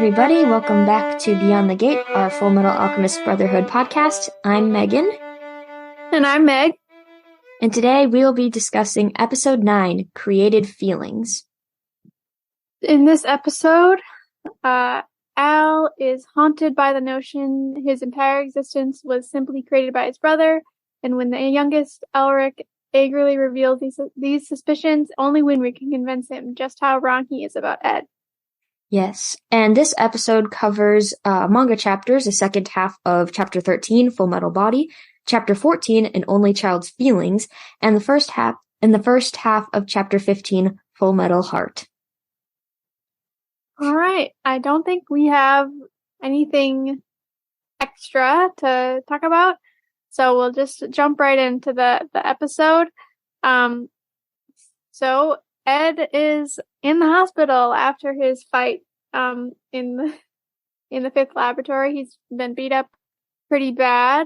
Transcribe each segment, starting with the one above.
everybody. Welcome back to Beyond the Gate, our Fullmetal Alchemist Brotherhood podcast. I'm Megan. And I'm Meg. And today we will be discussing episode 9, Created Feelings. In this episode, Al is haunted by the notion his entire existence was simply created by his brother, and when the youngest, Elric, angrily reveals these suspicions, only Winry can convince him just how wrong he is about Ed. Yes, and this episode covers manga chapters, the second half of Chapter 13, Fullmetal Body, Chapter 14, An Only Child's Feelings, and the first half of Chapter 15, Fullmetal Heart. All right, I don't think we have anything extra to talk about, so we'll just jump right into the episode. So Ed is in the hospital after his fight in the fifth laboratory. He's been beat up pretty bad.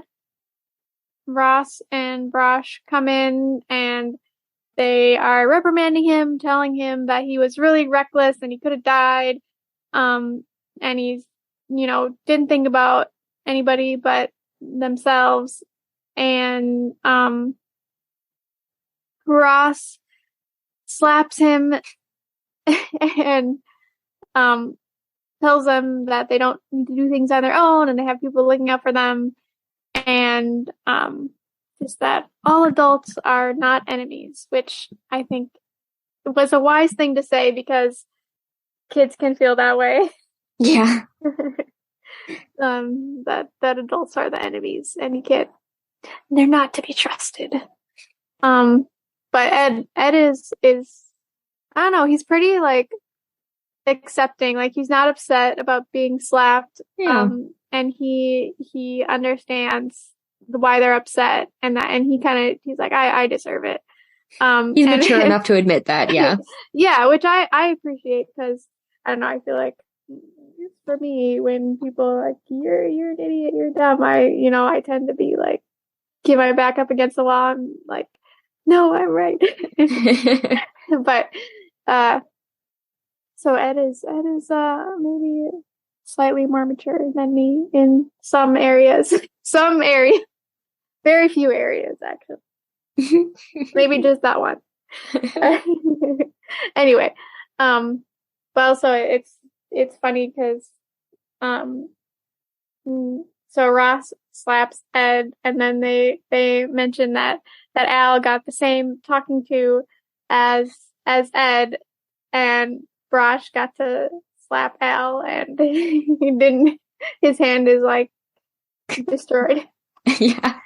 Ross and Brosh come in and they are reprimanding him, telling him that he was really reckless and he could have died. And he's, didn't think about anybody but themselves. And Ross slaps him and tells them that they don't need to do things on their own and they have people looking out for them, and just that all adults are not enemies, which I think was a wise thing to say because kids can feel that way. Yeah. That adults are the enemies and they're not to be trusted. But Ed is I don't know, he's pretty accepting, he's not upset about being slapped. Yeah. And he understands why they're upset and he's like, I deserve it. He's mature enough to admit that, yeah. Yeah, which I appreciate because I don't know, I feel like for me when people are like, you're an idiot, you're dumb, I tend to be keep my back up against the wall and no, I'm right. But so Ed is maybe slightly more mature than me in some areas. Very few areas actually. Maybe just that one. Anyway, but also it's funny because so Ross slaps Ed, and then they mention that Al got the same talking to as Ed, and Brosh got to slap Al, and he didn't. His hand is destroyed. Yeah.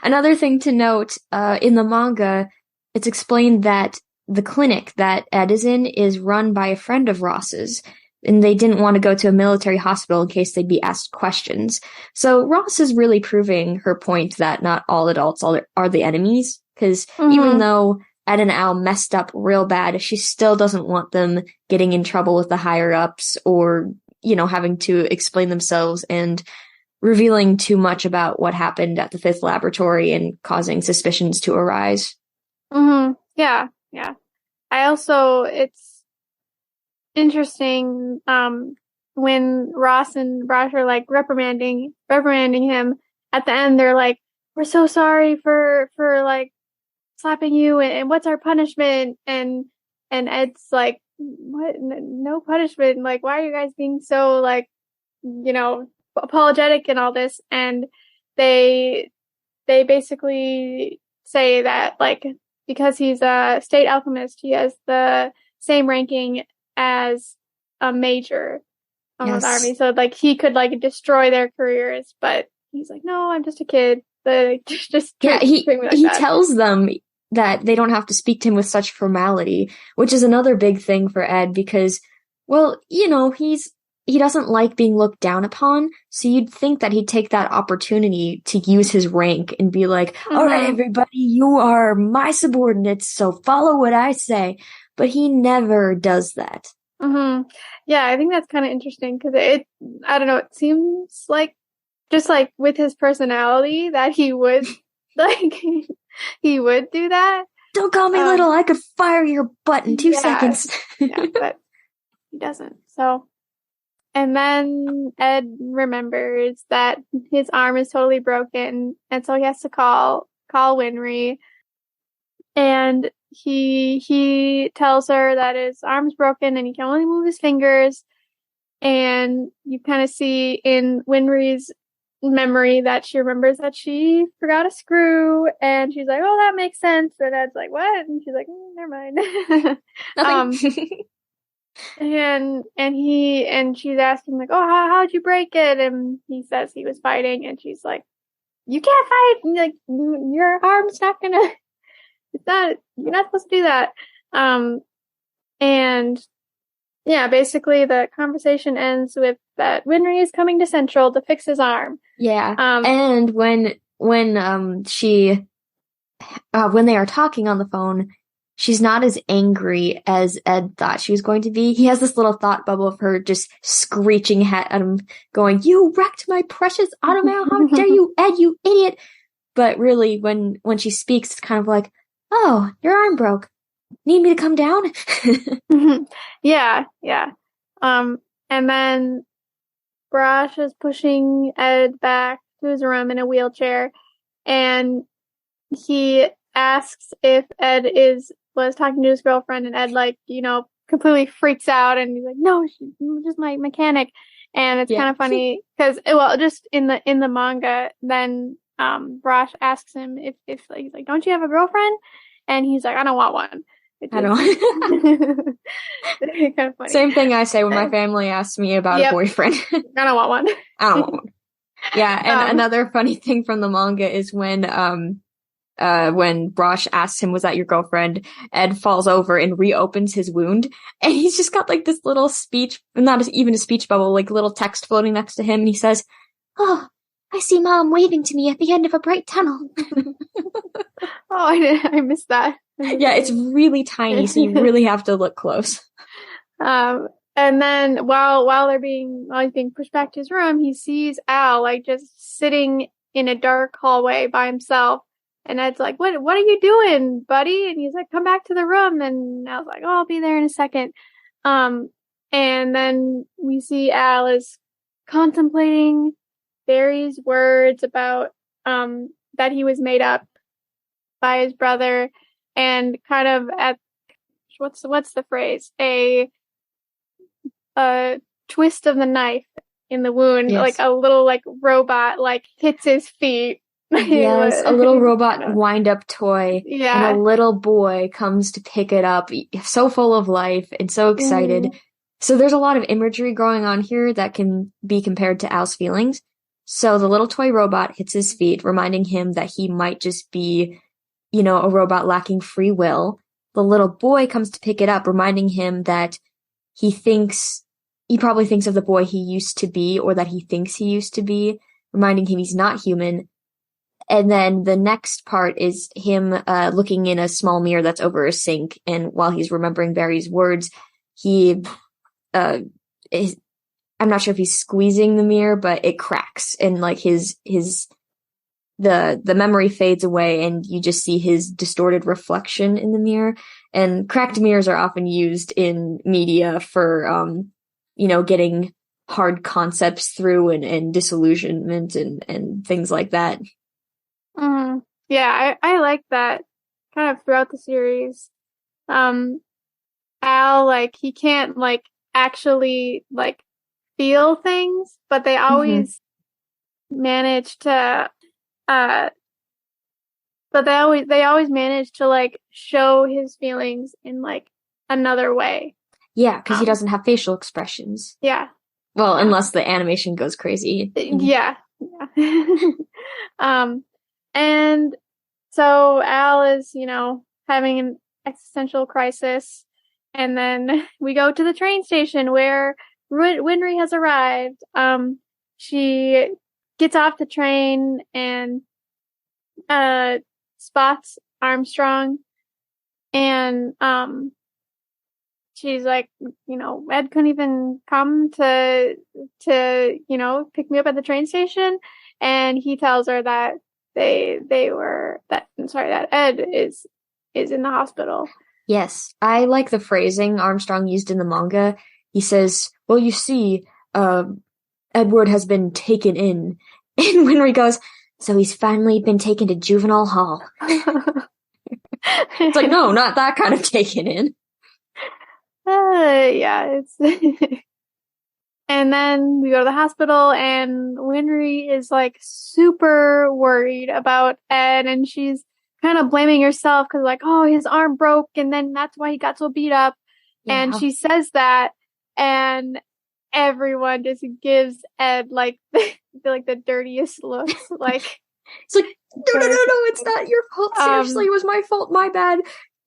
Another thing to note, in the manga, it's explained that the clinic that Ed is in is run by a friend of Ross's, and they didn't want to go to a military hospital in case they'd be asked questions. So Ross is really proving her point that not all adults are the enemies, because even though Ed and Al messed up real bad, she still doesn't want them getting in trouble with the higher-ups or, having to explain themselves and revealing too much about what happened at the fifth laboratory and causing suspicions to arise. Yeah. I also, it's interesting, when Ross and Brosh are reprimanding him, at the end they're like, we're so sorry for slapping you, and what's our punishment? And Ed's like, what? No punishment. Why are you guys being so apologetic and all this? And they basically say that because he's a state alchemist, he has the same ranking as a major of the army, so he could destroy their careers, but he's like, no, I'm just a kid. He tells them that they don't have to speak to him with such formality, which is another big thing for Ed because, well, he doesn't like being looked down upon, so you'd think that he'd take that opportunity to use his rank and be like, all right, everybody, you are my subordinates, so follow what I say. But he never does that. Yeah, I think that's kind of interesting because I don't know, it seems just with his personality that he would he would do that. Don't call me little, I could fire your butt in 2 seconds. Yeah, but he doesn't. So And then Ed remembers that his arm is totally broken, and so he has to call Winry. And he tells her that his arm's broken and he can only move his fingers. And you kind of see in Winry's memory that she remembers that she forgot a screw, and she's like, "Oh, that makes sense." And Ed's like, "What?" And she's like, "Never mind." Nothing. And she's asking like, "Oh, how'd you break it?" And he says he was fighting, and she's like, "You can't fight. Like, your arm's not gonna. It's not. You're not supposed to do that." And yeah, basically the conversation ends with that Winry is coming to Central to fix his arm. Yeah. And when they are talking on the phone, she's not as angry as Ed thought she was going to be. He has this little thought bubble of her just screeching at him, going, "You wrecked my precious automail! How dare you, Ed, you idiot!" But really, when she speaks, it's kind of like, "Oh, your arm broke. Need me to come down?" Yeah. And then Brosh is pushing Ed back to his room in a wheelchair, and he asks if Ed was talking to his girlfriend, and Ed, like, completely freaks out, and he's like, "No, she's just my mechanic." And it's kind of funny because, well, just in the manga, then Brosh asks him if like, he's like, "Don't you have a girlfriend?" And he's like, "I don't want one." I don't. Kind of funny. Same thing I say when my family asks me about a boyfriend. I don't want one. I don't want one. Yeah, and another funny thing from the manga is when Brosh asks him, "Was that your girlfriend?" Ed falls over and reopens his wound, and he's just got like this little speech, not even a speech bubble, like little text floating next to him, and he says, "Oh, I see Mom waving to me at the end of a bright tunnel." Oh, I missed that. Yeah, it's really tiny, so you really have to look close. And then while he's being pushed back to his room, he sees Al like just sitting in a dark hallway by himself. And Ed's like, "What are you doing, buddy?" And he's like, "Come back to the room." And Al's like, "Oh, I'll be there in a second." And then we see Al is contemplating Barry's words about that he was made up by his brother, and kind of at what's the phrase? A twist of the knife in the wound, yes. Like a little like robot like hits his feet. Yes, a little robot wind-up toy. Yeah. And a little boy comes to pick it up, so full of life and so excited. Mm-hmm. So there's a lot of imagery going on here that can be compared to Al's feelings. So the little toy robot hits his feet, reminding him that he might just be, a robot lacking free will. The little boy comes to pick it up, reminding him that he probably thinks of the boy he used to be, or that he thinks he used to be, reminding him he's not human. And then the next part is him looking in a small mirror that's over a sink, and while he's remembering Barry's words, he I'm not sure if he's squeezing the mirror, but it cracks, and like the memory fades away, and you just see his distorted reflection in the mirror. And cracked mirrors are often used in media for getting hard concepts through and disillusionment and things like that. Yeah, I like that kind of throughout the series. Al, like, he can't like actually like feel things, but they always manage to they always manage to like show his feelings in like another way. Yeah, because he doesn't have facial expressions. Yeah. Well, unless the animation goes crazy. Yeah. And so Al is, having an existential crisis, and then we go to the train station where Winry has arrived. She gets off the train and spots Armstrong, and she's like, Ed couldn't even come to pick me up at the train station, and he tells her that that Ed is in the hospital. Yes, I like the phrasing Armstrong used in the manga. He says, "Well, you see, Edward has been taken in. And Winry goes, so he's finally been taken to juvenile hall. It's like, no, not that kind of taken in. Yeah, it's and then we go to the hospital and Winry is like super worried about Ed and she's kind of blaming herself because like, oh, his arm broke and then that's why he got so beat up. Yeah. And she says that and everyone just gives Ed like the dirtiest looks. Like it's like, no, it's not your fault. Seriously, it was my fault. My bad.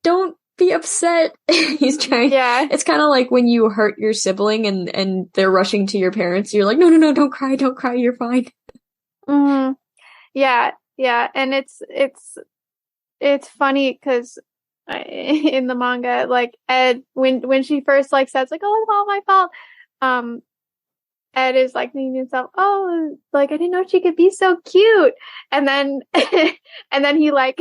Don't be upset. He's trying. Yeah. It's kind of like when you hurt your sibling and they're rushing to your parents. You're like, no, don't cry. You're fine. Mm-hmm. Yeah. And it's funny because in the manga, like Ed, when she first like says like, oh, it's all my fault. Ed is like thinking to himself, oh, like I didn't know she could be so cute. And then he like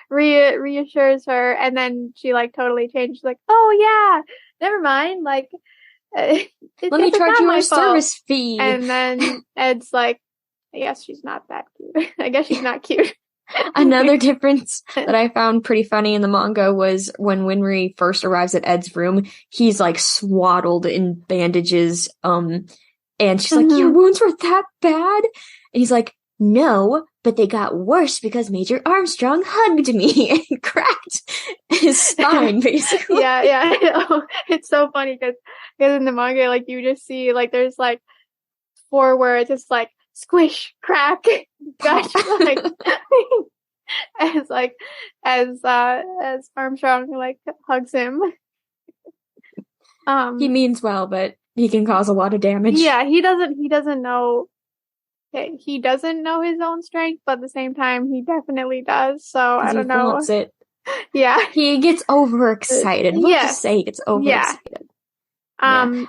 reassures her, and then she like totally changed. She's like, oh yeah, never mind. Like, let me charge you a service fee. And then Ed's like, I guess she's not that cute. I guess she's not cute. Another difference that I found pretty funny in the manga was when Winry first arrives at Ed's room, he's like swaddled in bandages, and she's like, your wounds were that bad? And he's like, no, but they got worse because Major Armstrong hugged me and cracked his spine, basically. Yeah. It's so funny because in the manga, like you just see like there's like 4 words, it's like squish, crack, gush, like as Armstrong like hugs him. He means well, but he can cause a lot of damage. Yeah, he doesn't know his own strength, but at the same time he definitely does. So I don't know. He wants it. Yeah. He gets overexcited. We'll just say he gets overexcited. Yeah.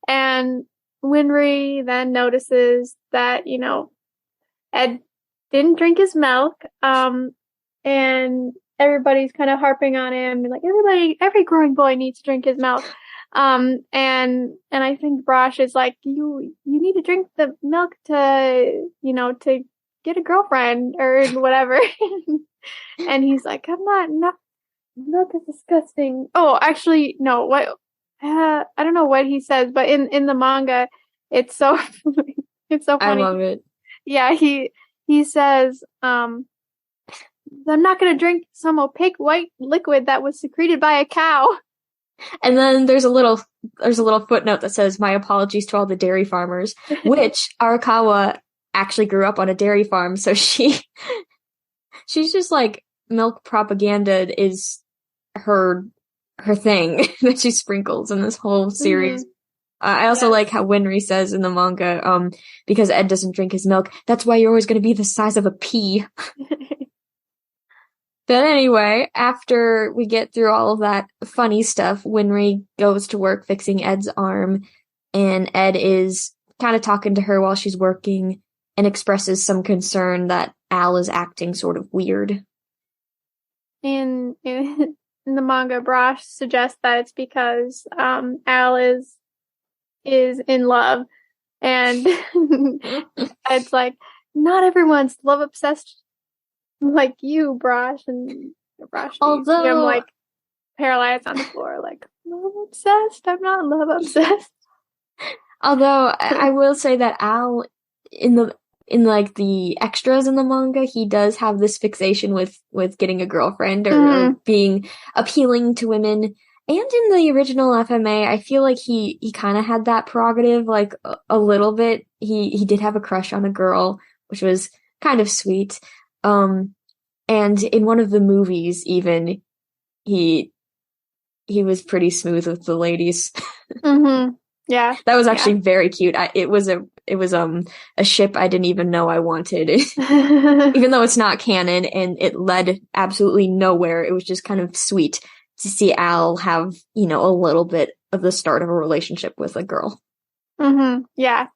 And Winry then notices that, Ed didn't drink his milk, and everybody's kind of harping on him, like every growing boy needs to drink his milk. And I think Brosh is like, you need to drink the milk to get a girlfriend or whatever. And he's like, milk is disgusting. Oh, actually, no, what? I don't know what he says, but in the manga, it's so funny. I love it. Yeah, he says, I'm not gonna drink some opaque white liquid that was secreted by a cow. And then there's a little footnote that says, my apologies to all the dairy farmers, which Arakawa actually grew up on a dairy farm, so she's just like, milk propaganda is her thing that she sprinkles in this whole series. I also like how Winry says in the manga, because Ed doesn't drink his milk, that's why you're always going to be the size of a pea. But anyway, after we get through all of that funny stuff, Winry goes to work fixing Ed's arm, and Ed is kind of talking to her while she's working and expresses some concern that Al is acting sort of weird. In the manga, Brosh suggests that it's because Al is in love, and it's like, not everyone's love obsessed like you, Brosh, and Brosh although I'm like paralyzed on the floor, like, love obsessed? I'm not love obsessed. Although I will say that Al in the extras in the manga, he does have this fixation with getting a girlfriend or being appealing to women. And in the original FMA, I feel like he kind of had that prerogative, like a little bit. He did have a crush on a girl, which was kind of sweet. And in one of the movies, even he was pretty smooth with the ladies. Yeah, that was actually very cute. It was a ship I didn't even know I wanted, even though it's not canon and it led absolutely nowhere. It was just kind of sweet to see Al have, a little bit of the start of a relationship with a girl. Yeah.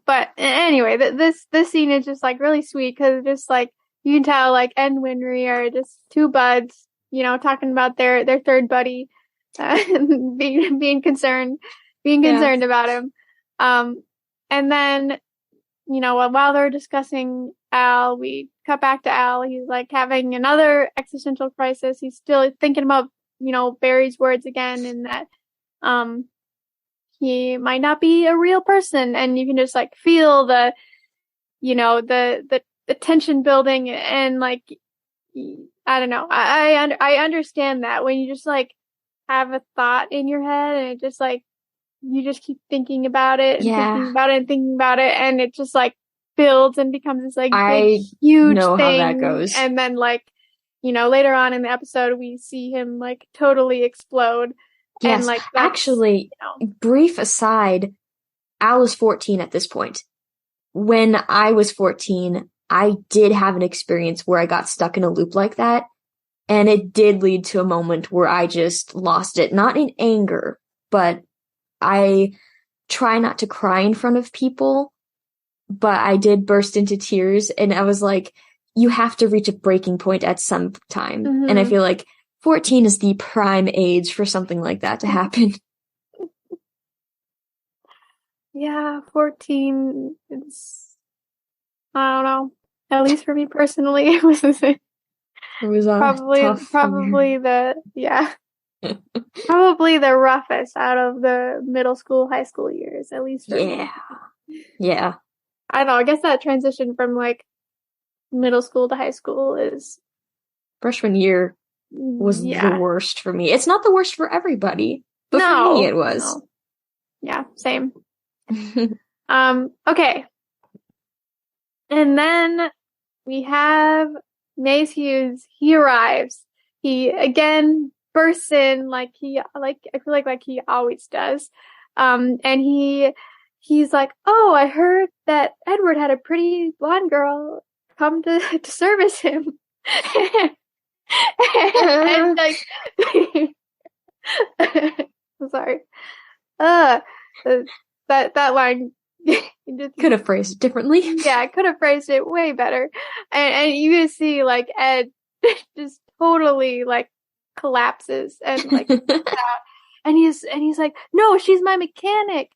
But anyway, this scene is just like really sweet because just like you can tell like Ed and Winry are just two buds, talking about their third buddy. being concerned about him. And then, while they're discussing Al, we cut back to Al. He's like having another existential crisis. He's still thinking about, Barry's words again, and that, he might not be a real person. And you can just like feel the tension building, and like, I don't know. I understand that when you just like have a thought in your head and it just like, you just keep thinking about it and thinking about it and thinking about it, and it just like builds and becomes this like big, huge know thing. how that goes. And then like, later on in the episode, we see him like totally explode. Yes, and like actually, brief aside, Al was 14 at this point. When I was 14, I did have an experience where I got stuck in a loop like that, and it did lead to a moment where I just lost it. Not in anger, but I try not to cry in front of people, but I did burst into tears, and I was like, you have to reach a breaking point at some time. Mm-hmm. And I feel like 14 is the prime age for something like that to happen. Yeah, 14 is, I don't know. At least for me personally, it was probably probably the roughest out of the middle school, high school years, at least for me. Yeah. I don't know. I guess that transition from like middle school to high school is freshman year was the worst for me. It's not the worst for everybody, but for me it was. No. Yeah, same. Okay. And then we have Mace Hughes. He arrives. He again bursts in I feel like he always does. And he's like, "Oh, I heard that Edward had a pretty blonde girl come to service him." and like, I'm sorry. That line could have phrased it differently. Yeah, I could have phrased it way better. And you can see like Ed just totally like collapses and like out. And he's like, "No, she's my mechanic."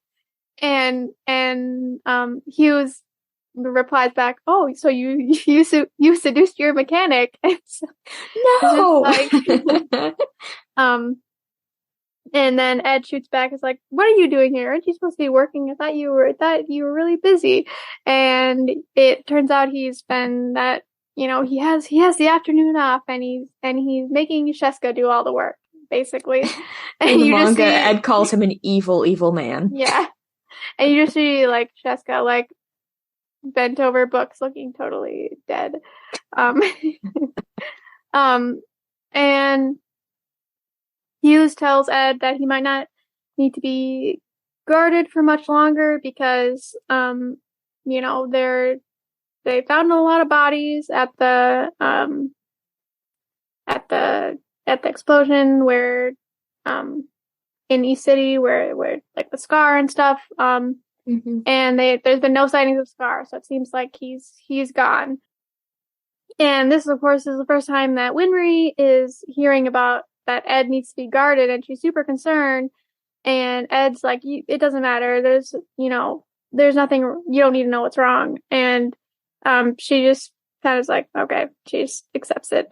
And Hughes replies back, "Oh, so you seduced your mechanic?" And so, no. And then Ed shoots back. It's like, "What are you doing here? Aren't you supposed to be working? I thought you were really busy." And it turns out he's been that, he has the afternoon off, and he's making Sheska do all the work, basically. And in the manga, Ed calls him an evil man. Yeah. And you just see like Sheska like bent over books looking totally dead. And Hughes tells Ed that he might not need to be guarded for much longer because, they found a lot of bodies at the explosion where, in East City where like the Scar and stuff, and there's been no sightings of Scar, so it seems like he's gone. And this, of course, is the first time that Winry is hearing about that Ed needs to be guarded, and she's super concerned. And Ed's like, "It doesn't matter. There's nothing. You don't need to know what's wrong." And she just kind of is like, okay, she just accepts it.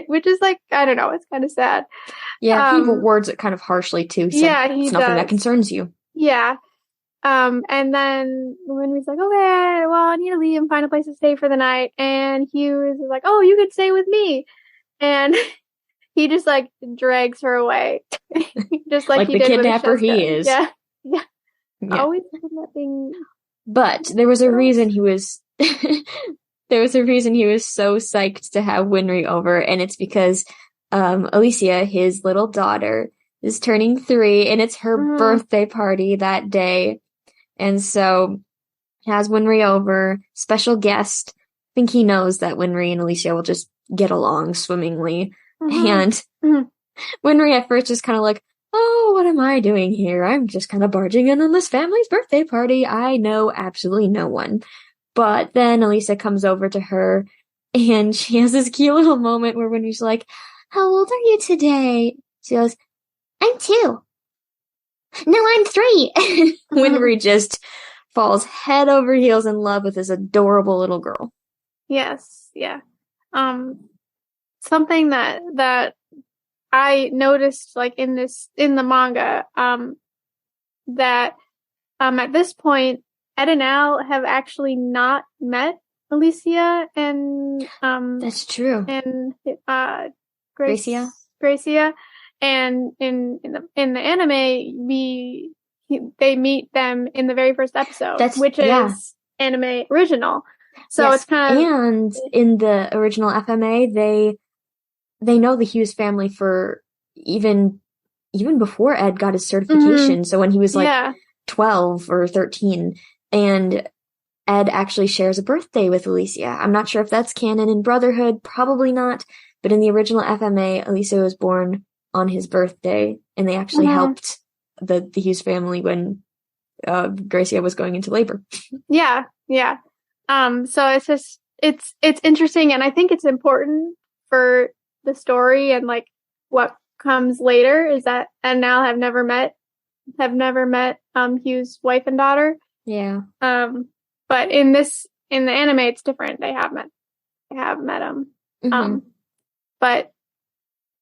Which is like, I don't know, it's kind of sad. Yeah, he words it kind of harshly too. So yeah, he it's nothing that concerns you. Yeah. And then Winry's like, "Okay, well, I need to leave and find a place to stay for the night." And Hughes is like, "Oh, you could stay with me." And he just like drags her away. Just like he the did kidnapper with he is. Yeah. Always kidnapping. But there was a reason he was there was a reason he was so psyched to have Winry over, and it's because Alicia, his little daughter, is turning 3, and it's her birthday party that day. And so he has Winry over, special guest. I think he knows that Winry and Alicia will just get along swimmingly. And Winry at first is kind of like, "Oh, what am I doing here? I'm just kind of barging in on this family's birthday party. I know absolutely no one." But then Alicia comes over to her, and she has this cute little moment where Winry's like, "How old are you today?" She goes, I'm 2. No, I'm 3. Winry just falls head over heels in love with this adorable little girl. Yes, yeah. Something that I noticed, like, in the manga, that at this point, Ed and Al have actually not met Alicia and That's true. and Gracia? Gracia, and in the anime, they meet them in the very first episode, which is anime original. So yes. it's kind of, and in the original FMA, they know the Hughes family for even before Ed got his certification. So when he was like 12 or 13, and Ed actually shares a birthday with Alicia. I'm not sure if that's canon in Brotherhood, probably not, but in the original FMA, Alicia was born on his birthday, and they actually helped the Hughes family when Gracia was going into labor. Yeah. So it's just, it's interesting, and I think it's important for the story and like what comes later is that Ed and Al have never met Hugh's wife and daughter. Yeah. But in the anime, it's different. They have met him. But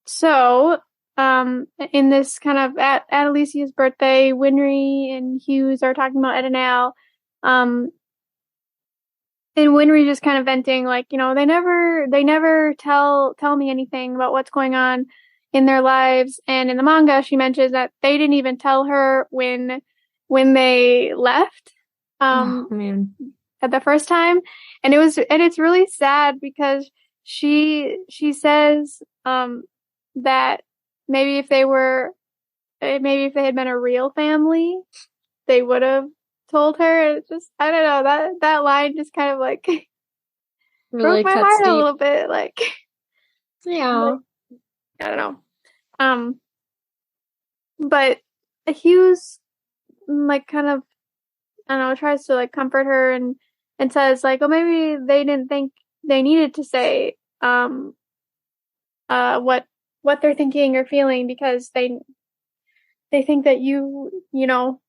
so, in this kind of at Alicia's birthday, Winry and Hughes are talking about Ed and Al. And Winry just kind of venting, like, they never tell me anything about what's going on in their lives. And in the manga, she mentions that they didn't even tell her when they left. Oh, man. At the first time. And it's really sad because she says, that maybe if they had been a real family, they would have told her. It's just, I don't know, that line just kind of like really broke my heart a little bit. Like, yeah, I don't know. But Hughes, like, kind of, I don't know, tries to like comfort her and says like, oh, maybe they didn't think they needed to say what they're thinking or feeling because they think that you know.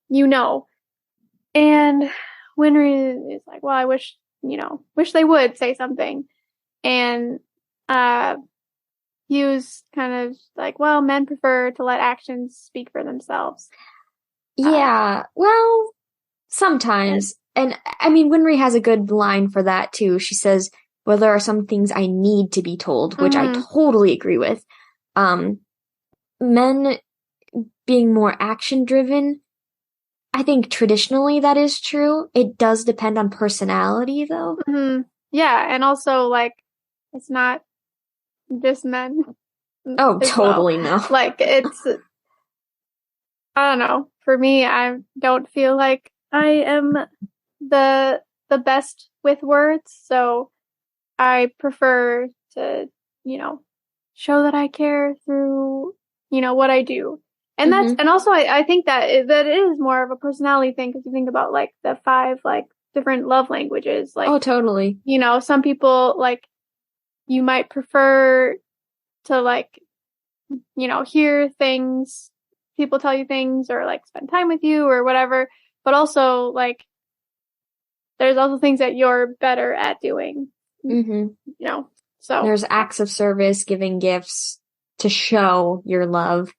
And Winry is like, well, I wish they would say something. And Hughes kind of like, well, men prefer to let actions speak for themselves. Yeah, well, sometimes. And I mean, Winry has a good line for that too. She says, well, there are some things I need to be told, which I totally agree with. Men being more action driven, I think traditionally that is true. It does depend on personality though. Yeah, and also like, it's not just men. Oh, totally no. Like, it's, I don't know. For me, I don't feel like I am the best with words, so I prefer to, show that I care through, what I do. And and also I think that it is more of a personality thing, because you think about like the 5 like different love languages. Like, oh, totally. Some people, like, you might prefer to like, hear things, people tell you things, or like spend time with you or whatever. But also, like, there's also things that you're better at doing. So there's acts of service, giving gifts to show your love.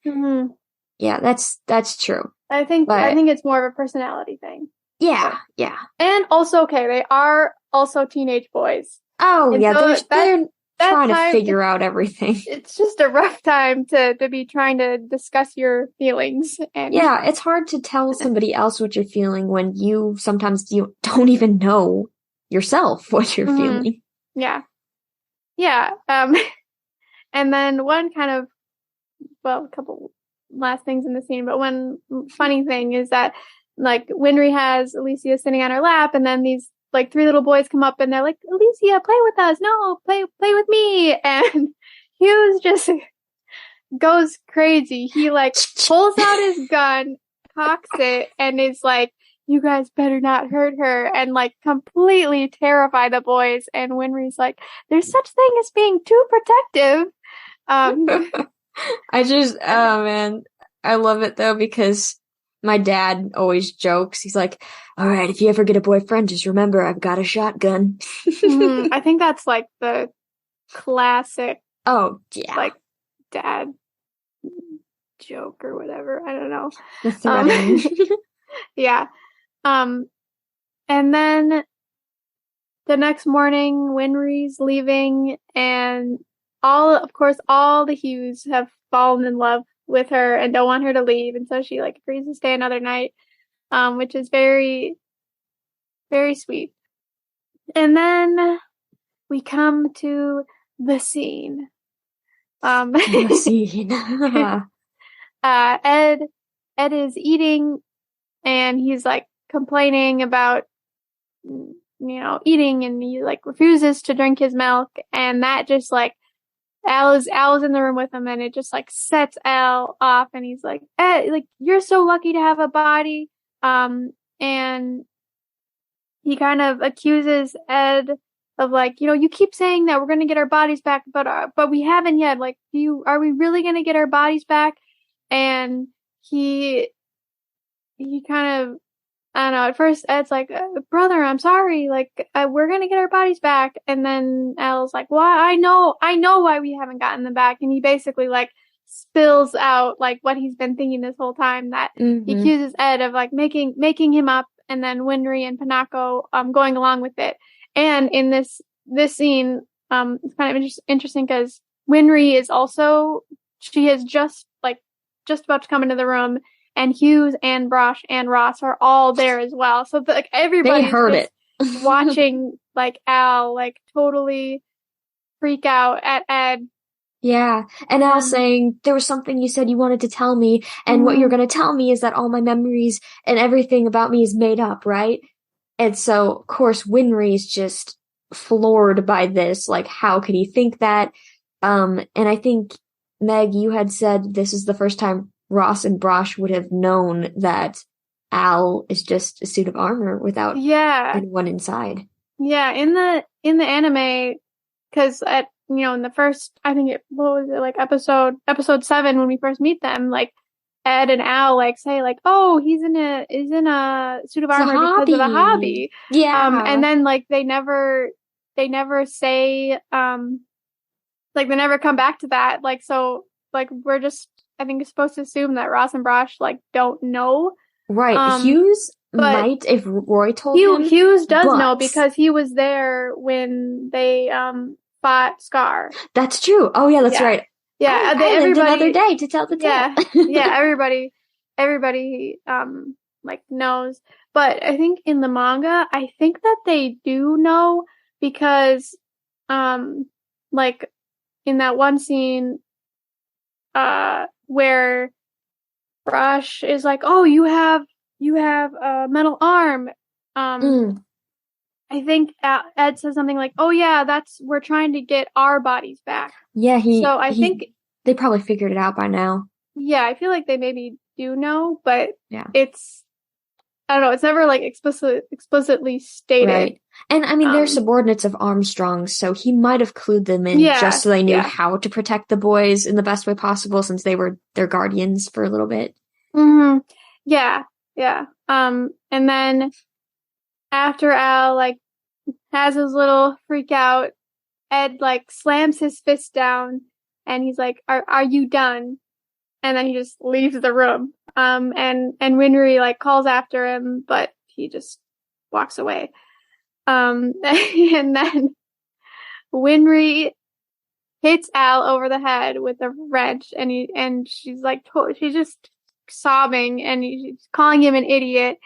Yeah, that's true. I think it's more of a personality thing. Yeah, yeah. And also, okay, they are also teenage boys. Oh, and yeah, so they're trying to figure out everything. It's just a rough time to be trying to discuss your feelings. And yeah, it's hard to tell somebody else what you're feeling when sometimes you don't even know yourself what you're feeling. Yeah. Yeah. And then one kind of, well, a couple last things in the scene, but one funny thing is that, like, Winry has Alicia sitting on her lap, and then these like 3 little boys come up and they're like, Alicia, play with us. No, play with me. And Hughes just goes crazy. He like pulls out his gun, cocks it, and is like, you guys better not hurt her, and like completely terrify the boys. And Winry's like, there's such thing as being too protective. Oh man, I love it though because my dad always jokes. He's like, "All right, if you ever get a boyfriend, just remember I've got a shotgun." I think that's like the classic, Oh, yeah. like dad joke or whatever. I don't know. The threatening. Yeah. Um, and then the next morning, Winry's leaving, and of course, all the Hughes have fallen in love with her and don't want her to leave, and so she like agrees to stay another night, which is very, very sweet. And then we come to the scene. The scene. Ed is eating, and he's like complaining about eating, and he like refuses to drink his milk, and that just like Al's in the room with him, and it just like sets Al off, and he's like, like you're so lucky to have a body, and he kind of accuses Ed of like, you keep saying that we're gonna get our bodies back, but we haven't yet. Like, are we really gonna get our bodies back? And he kind of, I don't know, at first Ed's like, brother, I'm sorry, like, we're gonna get our bodies back. And then Al's like, well, I know why we haven't gotten them back. And he basically like spills out like what he's been thinking this whole time, that he accuses Ed of like making him up, and then Winry and Panako going along with it. And in this scene, it's kind of interesting because Winry is also, she is just about to come into the room, and Hughes and Brosh and Ross are all there as well. So like everybody's heard it. watching like Al like totally freak out at Ed. Yeah. And Al saying, there was something you said you wanted to tell me, and what you're going to tell me is that all my memories and everything about me is made up, right? And so, of course, Winry's just floored by this. Like, how could he think that? And I think, Meg, you had said this is the first time Ross and Brosh would have known that Al is just a suit of armor without anyone inside. Yeah, in the anime, because in the first, I think what was it, like episode 7, when we first meet them, like Ed and Al like say like, oh, he's in a suit of armor because of a hobby. Yeah. And then like they never say like they never come back to that. Like, so like we're just, I think, supposed to assume that Ross and Brosh like don't know. Right. Hughes might, if Roy told him. Hughes does know, because he was there when they fought Scar. That's true. Oh yeah, that's right. Yeah, I lived another day to tell the tale. Yeah, everybody like knows. But I think in the manga, I think that they do know, because like in that one scene where Brosh is like, oh, you have a metal arm. I think Ed says something like, oh yeah, we're trying to get our bodies back. Yeah, so I think they probably figured it out by now. Yeah, I feel like they maybe do know, but yeah, I don't know, it's never like explicitly stated. Right. And I mean, they're subordinates of Armstrong, so he might have clued them in just so they knew how to protect the boys in the best way possible, since they were their guardians for a little bit. Yeah. And then after Al like has his little freak out, Ed like slams his fist down, and he's like, are you done? And then he just leaves the room. And Winry like calls after him, but he just walks away. And then Winry hits Al over the head with a wrench, and she's like, she's just sobbing, and she's calling him an idiot.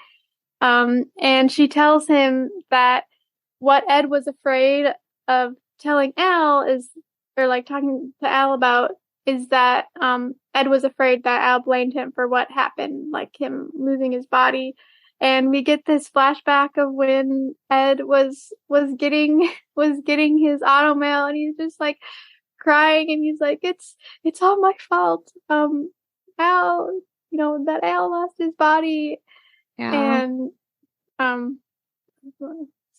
And she tells him that what Ed was afraid of telling Al talking to Al about, is that Ed was afraid that Al blamed him for what happened, like him losing his body. And we get this flashback of when Ed was getting his automail, and he's just like crying, and he's like, it's all my fault. Al, that Al lost his body. Yeah. And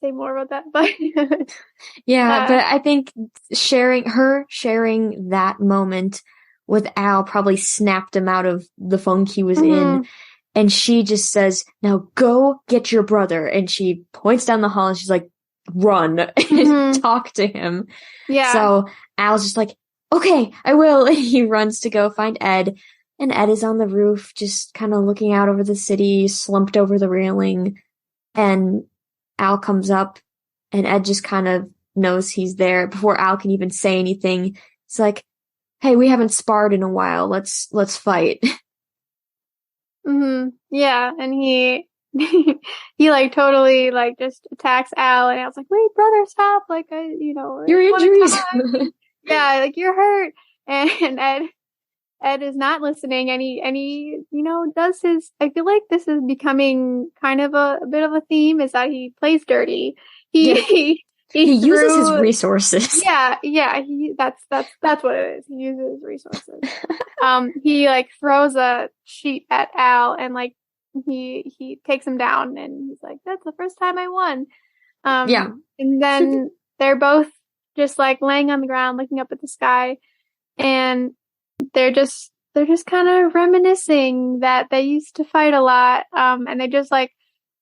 say more about that, but yeah, but I think sharing that moment with Al probably snapped him out of the funk he was in. Mm-hmm. And she just says, "Now go get your brother." And she points down the hall and she's like, "Run and talk to him." Yeah. So Al's just like, "Okay, I will." And he runs to go find Ed. And Ed is on the roof, just kind of looking out over the city, slumped over the railing. And Al comes up, and Ed just kind of knows he's there before Al can even say anything. It's like, "Hey, we haven't sparred in a while. Let's fight." Yeah, and he he like totally like just attacks Al, and Al's like, "Wait, brother, stop! Like, Your injuries. Yeah, like you're hurt." And Ed is not listening, and he does his. I feel like this is becoming kind of a bit of a theme, is that he plays dirty. He uses his resources. Yeah, that's what it is. He uses his resources. He like throws a sheet at Al, and like he takes him down, and he's like, "That's the first time I won." Yeah. And then they're both just like laying on the ground, looking up at the sky, and they're just kind of reminiscing that they used to fight a lot. And they just like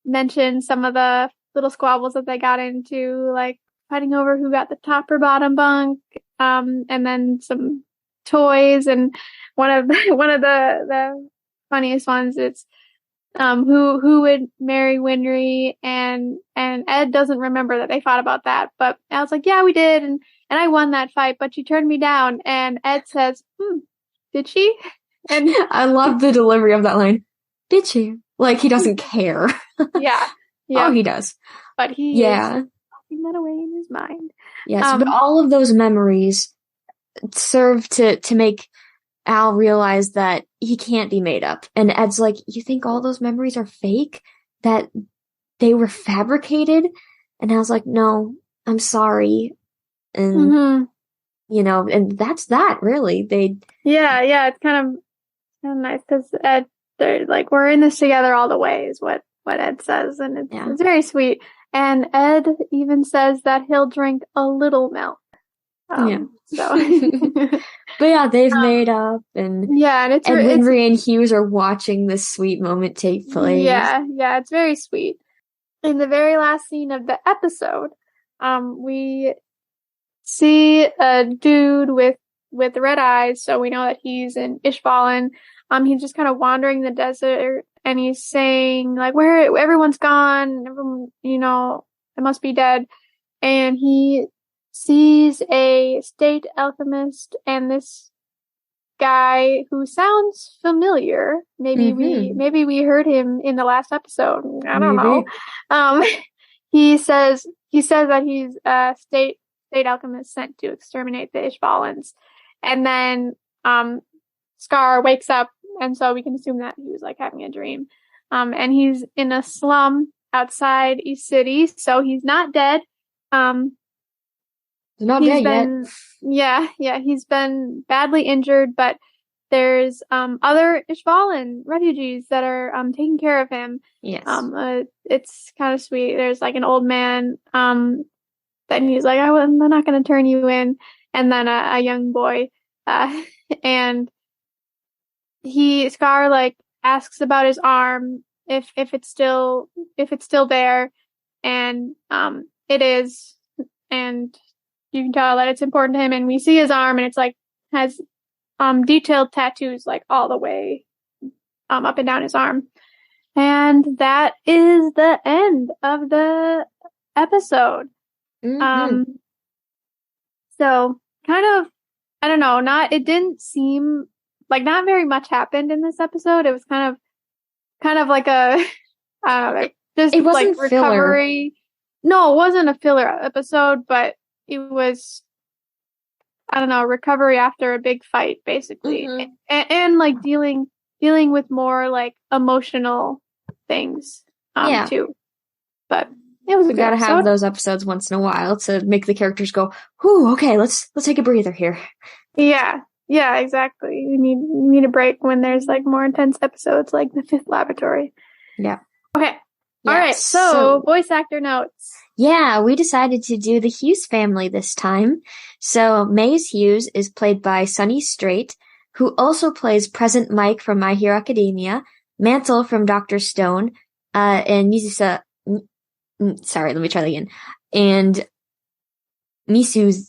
mention some of the little squabbles that they got into, like fighting over who got the top or bottom bunk, and then some toys. And one of the funniest ones, it's who would marry Winry, and Ed doesn't remember that they fought about that, but I was like, "Yeah, we did, and I won that fight, but she turned me down." And Ed says, "Did she?" And I love the delivery of that line. "Did she?" Like he doesn't care. Yeah. Oh, he does. But he is locking that away in his mind. Yes, but all of those memories serve to make Al realize that he can't be made up. And Ed's like, "You think all those memories are fake? That they were fabricated?" And Al's like, "No, I'm sorry." And, and that's that, really. Yeah, it's kind of nice, because Ed, they're like, "We're in this together all the way," is what Ed says. And it's very sweet. And Ed even says that he'll drink a little milk. So. But yeah, they've made up, and and Winry and Hughes are watching this sweet moment take place. Yeah, it's very sweet. In the very last scene of the episode, we see a dude with red eyes, so we know that he's an Ishvalan. He's just kind of wandering the desert, and he's saying like, "Where everyone's gone, everyone, it must be dead." And he sees a state alchemist and this guy who sounds familiar. Maybe we heard him in the last episode. I don't know. He says that he's a state alchemist sent to exterminate the Ishvalans. And then Scar wakes up, and so we can assume that he was like having a dream. And he's in a slum outside East City, so he's not dead. He's not dead yet. Yeah, he's been badly injured, but there's other Ishvalan refugees that are taking care of him. Yes. It's kind of sweet. There's like an old man that he's like, "I'm not going to turn you in," and then a young boy, and Scar like asks about his arm, if it's still there, and it is, and you can tell that it's important to him. And we see his arm, and it's like has detailed tattoos like all the way up and down his arm. And that is the end of the episode. So kind of, I don't know, it didn't seem like not very much happened in this episode. It was kind of like a, I don't know, just it wasn't like recovery. Filler. No, it wasn't a filler episode, but it was, I don't know, recovery after a big fight, basically. And like dealing with more like emotional things, too. But it was we gotta have those episodes once in a while to make the characters go, "Whew, okay, let's take a breather here." Yeah, exactly. You need a break when there's like more intense episodes, like the Fifth Laboratory. Yeah. Okay. Yeah, all right. So voice actor notes. Yeah, we decided to do the Hughes family this time. So Maze Hughes is played by Sunny Straight. who also plays Present Mike from My Hero Academia, Mantle from Dr. Stone, and sorry, let me try that again. And Misuzu.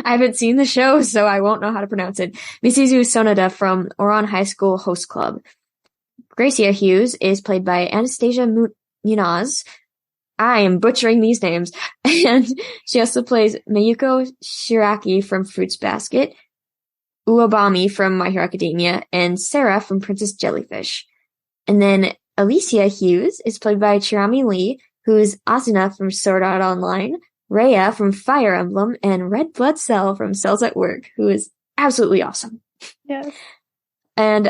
I haven't seen the show, so I won't know how to pronounce it. Misuzu Sonoda from Oran High School Host Club. Gracia Hughes is played by Anastasia Munoz. I am butchering these names. And she also plays Mayuko Shiraki from Fruits Basket, Uobami from My Hero Academia, and Sarah from Princess Jellyfish. And then Alicia Hughes is played by Chirami Lee, who's Asuna from Sword Art Online, Rhea from Fire Emblem, and Red Blood Cell from Cells at Work, who is absolutely awesome. Yes. And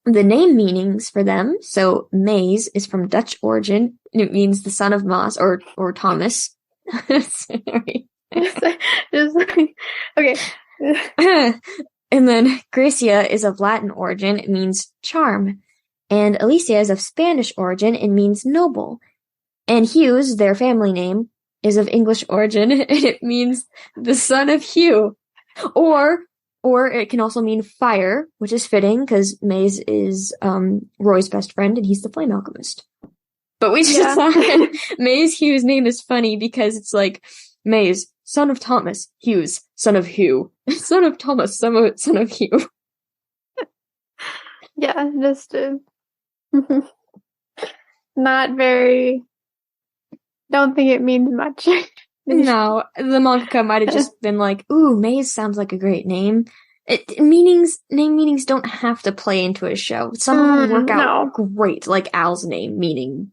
the name meanings for them, so Maze is from Dutch origin, and it means the son of Moss, or Thomas. Sorry. Okay. And then Gracia is of Latin origin, it means charm. And Alicia is of Spanish origin, it means noble. And Hughes, their family name, is of English origin, and it means the son of Hugh. Or it can also mean fire, which is fitting, because Maze is Roy's best friend, and he's the flame alchemist. But we just thought Maze Hughes' name is funny because it's like, Maze, son of Thomas, Hughes, son of Hugh. Son of Thomas, son of Hugh. Yeah, just not very... Don't think it means much. No, the mangaka might have just been like, ooh, Maze sounds like a great name. Name meanings don't have to play into a show. Some of them work out great, like Al's name, meaning,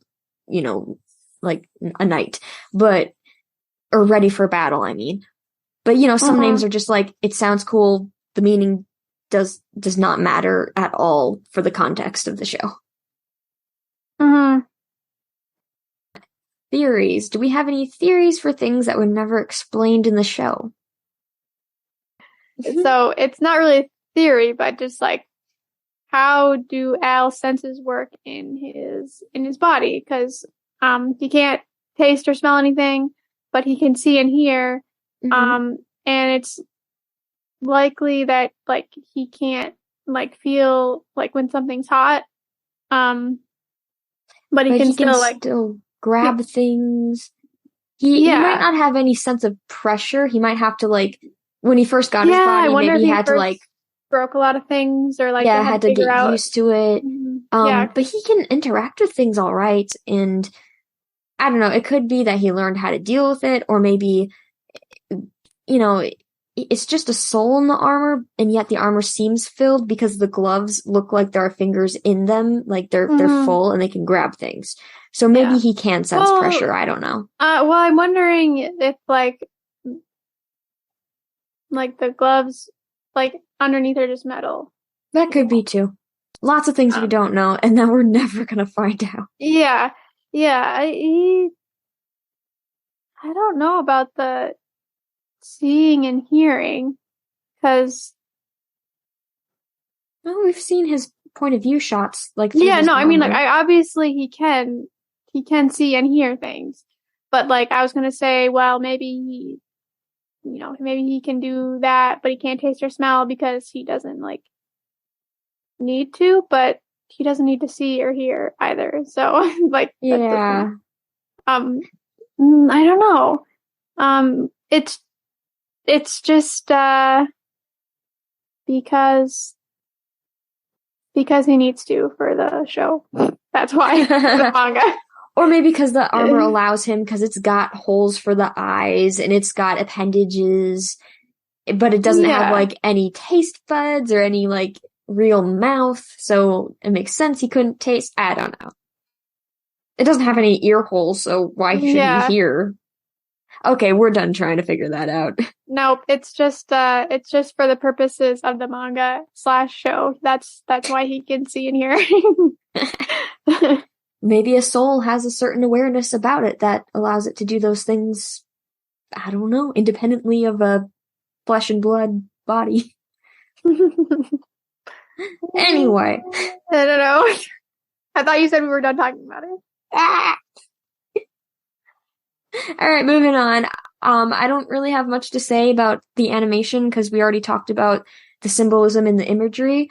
like a knight. Or ready for battle, I mean. But, some names are just like, it sounds cool, the meaning does not matter at all for the context of the show. Theories. Do we have any theories for things that were never explained in the show? So it's not really a theory, but just like, how do Al's senses work in his body? Because he can't taste or smell anything, but he can see and hear. And it's likely that like he can't like feel like when something's hot. But he can still grab things. He might not have any sense of pressure. He might have to like, when he first got his body, maybe he had to like broke a lot of things or like had to get used to it. But he can interact with things all right, and I don't know, it could be that he learned how to deal with it, or maybe it's just a soul in the armor, and yet the armor seems filled because the gloves look like there are fingers in them, like they're full and they can grab things. So maybe he can sense pressure. I don't know. Well, I'm wondering if like the gloves, like underneath are just metal. That could be too. Lots of things we don't know, and then we're never gonna find out. Yeah. I don't know about the seeing and hearing, because we've seen his point of view shots. I mean, like, obviously he can see and hear things, but like I was gonna say, well, maybe he can do that, but he can't taste or smell because he doesn't like need to, but he doesn't need to see or hear either. So like, I don't know. It's just because he needs to for the show. That's why the manga. Or maybe because the armor allows him, because it's got holes for the eyes and it's got appendages, but it doesn't have like any taste buds or any like real mouth, so it makes sense he couldn't taste. I don't know. It doesn't have any ear holes, so why should he hear? Okay, we're done trying to figure that out. Nope, it's just for the purposes of the manga / show. That's why he can see and hear. Maybe a soul has a certain awareness about it that allows it to do those things, I don't know, independently of a flesh and blood body. Anyway. I don't know. I thought you said we were done talking about it. Alright, moving on. I don't really have much to say about the animation because we already talked about the symbolism in the imagery.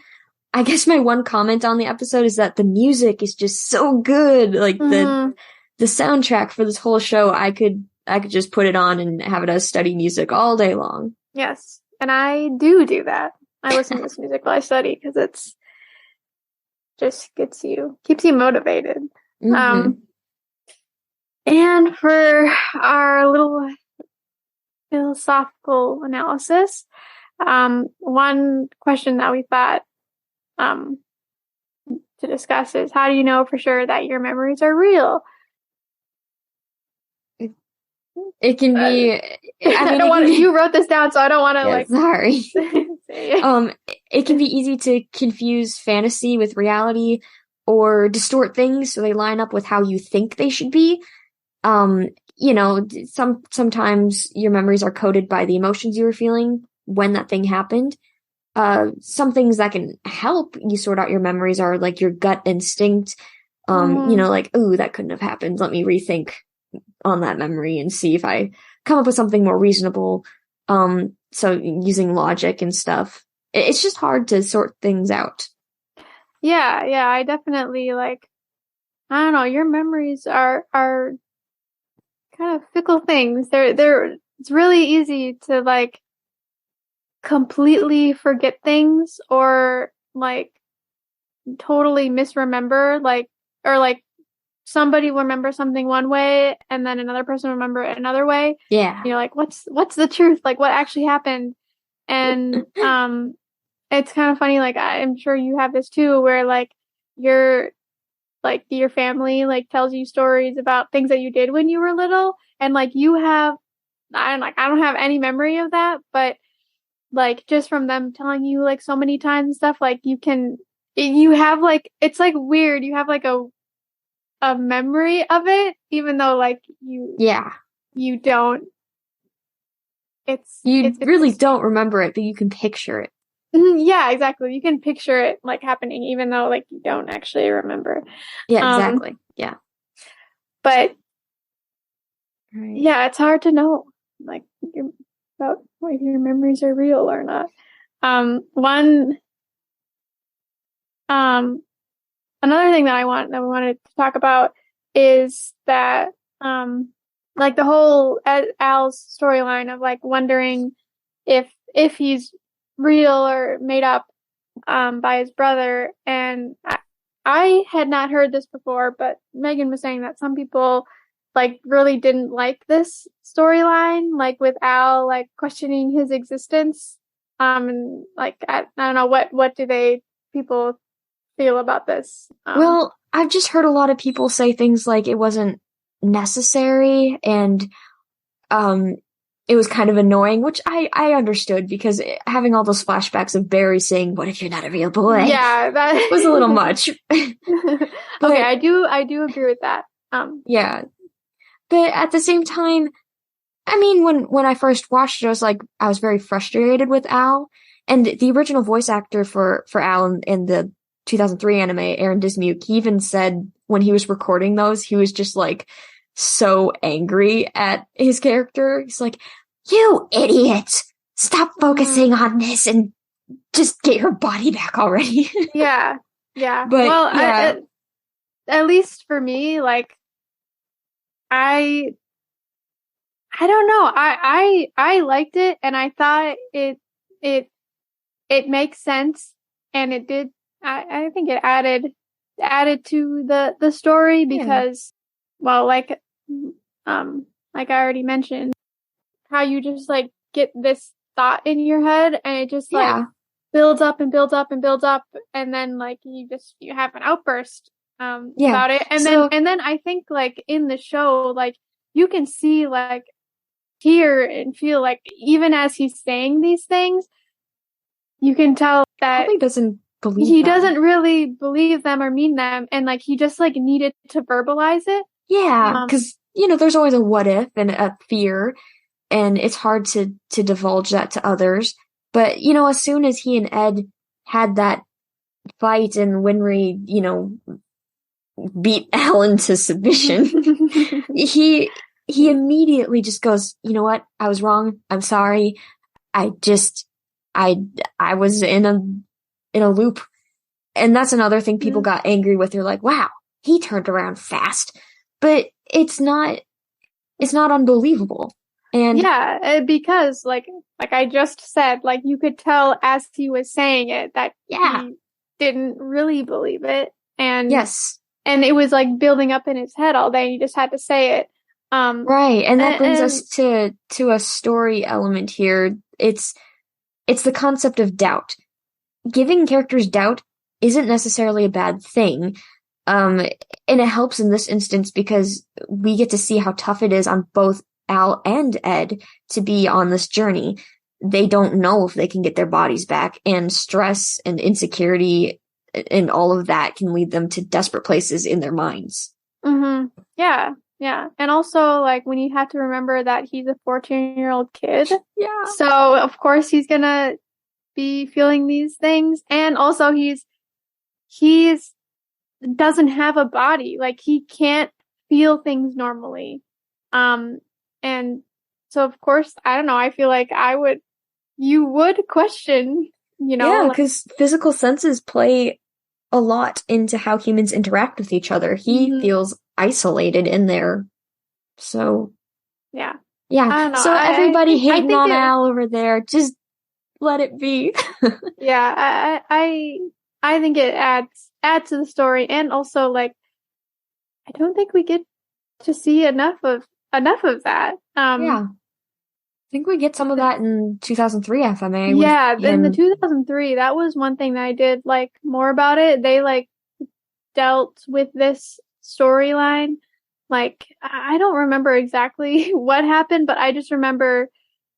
I guess my one comment on the episode is that the music is just so good. Like the soundtrack for this whole show, I could just put it on and have it as study music all day long. Yes, and I do that. I listen to this music while I study because it's just keeps you motivated. And for our little philosophical analysis, one question that we thought to discuss is, how do you know for sure that your memories are real? It can be. You wrote this down, so I don't want to Sorry. It can be easy to confuse fantasy with reality or distort things so they line up with how you think they should be. Sometimes your memories are coded by the emotions you were feeling when that thing happened. Some things that can help you sort out your memories are like your gut instinct. Ooh, that couldn't have happened. Let me rethink on that memory and see if I come up with something more reasonable. So using logic and stuff. It's just hard to sort things out. Yeah, I definitely I don't know, your memories are kind of fickle things. It's really easy to completely forget things or totally misremember, or somebody will remember something one way and then another person will remember it another way. Yeah. You're like, what's the truth? What actually happened? And it's kind of funny, I'm sure you have this too, where your family tells you stories about things that you did when you were little, and you have, I don't have any memory of that, but just from them telling you so many times and stuff, you have it's weird, you have a memory of it, even though you don't. You really don't remember it, but you can picture it. Yeah, exactly. You can picture it happening, even though you don't actually remember. Yeah, exactly. Yeah. But yeah, it's hard to know about if your memories are real or not. Another thing that we wanted to talk about is that the whole Al's storyline of wondering if he's real or made up by his brother. And I had not heard this before, but Megan was saying that some people really didn't like this storyline, with Al questioning his existence. And I don't know, what do people feel about this? Well, I've just heard a lot of people say things like it wasn't necessary and it was kind of annoying, which I understood because having all those flashbacks of Barry saying, "What if you're not a real boy?" Yeah, that was a little much. Okay, I do agree with that. Yeah. But at the same time, I mean, when I first watched it, I was very frustrated with Al, and the original voice actor for Al in the 2003 anime, Aaron Dismuke, he even said when he was recording those, he was just so angry at his character. He's like, "You idiot! Stop focusing on this and just get your body back already." Yeah. But well, yeah. At least for me, I don't know. I liked it, and I thought it makes sense, and it did. I think it added to the story because, well, like I already mentioned, how you just get this thought in your head, and it just builds up and builds up and builds up, and then you have an outburst about it, and then I think in the show you can see hear and feel even as he's saying these things, you can tell that he doesn't really believe them or mean them, and he just needed to verbalize it. Yeah, because there's always a what if and a fear, and it's hard to divulge that to others. But as soon as he and Ed had that fight and Winry, beat Al into submission, he he immediately just goes, you know what? I was wrong. I'm sorry. I just, I, I was in a loop. And that's another thing people got angry with. They're like, wow, he turned around fast. But it's not unbelievable. And yeah, because like I just said, like you could tell as he was saying it that yeah, he didn't really believe it. yes. And it was like building up in his head all day. He just had to say it. Right. And that brings And us to a story element here. It's the concept of doubt. Giving characters doubt isn't necessarily a bad thing. And it helps in this instance because we get to see how tough it is on both Al and Ed to be on this journey. They don't know if they can get their bodies back, and stress and insecurity and all of that can lead them to desperate places in their minds. Yeah, yeah. And also like when you have to remember that he's a 14-year-old kid. Yeah. So of course he's gonna be feeling these things. And also he's doesn't have a body. Like he can't feel things normally. And so of course, I don't know, I feel like you would question, Yeah, like, because physical senses play a lot into how humans interact with each other. He feels isolated in there. So, yeah. yeah. I don't know. So everybody I hating think on Al over there, just let it be. yeah, I think it adds to the story, and also like I don't think we get to see enough of that. Yeah. I think we get some of that in 2003 FMA with Yeah, in the him. 2003, that was one thing that I did like more about it. They like dealt with this storyline. Like I don't remember exactly what happened, but I just remember